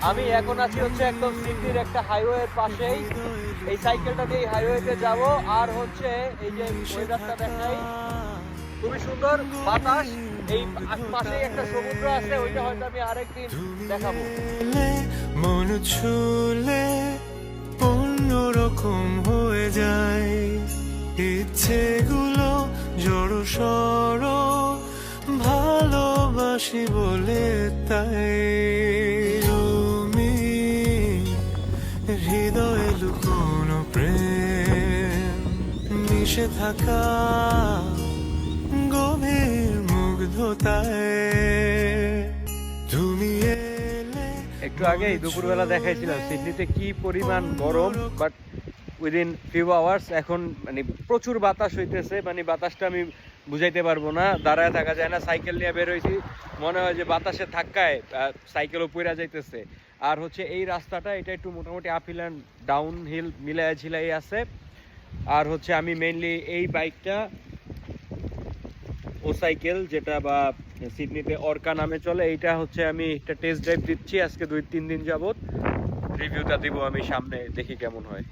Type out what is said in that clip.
আমি এখন আছি হচ্ছে একদম সিডনির একটা হাইওয়ের পাশেই। এই সাইকেলটা দিয়ে হাইওয়েতে যাব, আর হচ্ছে এই যে ওয়েদারটা দেখাই, খুবই সুন্দর বাতাস। এই পাশেই একটা সমুদ্র আছে, ওইটা হয়তো আমি আরেকদিন দেখাবো। মন ছুলে অন্যরকম হয়ে যায়, ইচ্ছেগুলো জড়ো সড়ো ভালোবাসি বলে, তাই তুমি হৃদয়ে লুকোনো প্রেম মিশে থাকা গভীর মুগ্ধতায় তুমি এলে। একটু আগেই দুপুরবেলা দেখাইছিলাম সিডনিতে কি পরিমাণ গরম, বাট উইদিন ফিউ আওয়ার্স এখন মানে প্রচুর বাতাস হইতেছে। মানে বাতাসটা আমি বুঝাইতে পারবো না, দাঁড়ায় থাকা যায় না। সাইকেল নিয়ে বের হয়েছি, মনে হয় যে বাতাসের ধাক্কায় সাইকেলও পইরা যাইতেছে। আর হচ্ছে এই রাস্তাটা, এটা একটু মোটামুটি আপহিল অ্যান্ড ডাউন হিল মিলাই ঝিলাই আছে। আর হচ্ছে আমি মেইনলি এই বাইকটা, ও সাইকেল যেটা বা সিডনিতে অর্কা নামে চলে, এইটা হচ্ছে আমি একটা টেস্ট ড্রাইভ দিচ্ছি আজকে 2-3 দিন যাবত। রিভিউটা দিব আমি সামনে, দেখি কেমন হয়।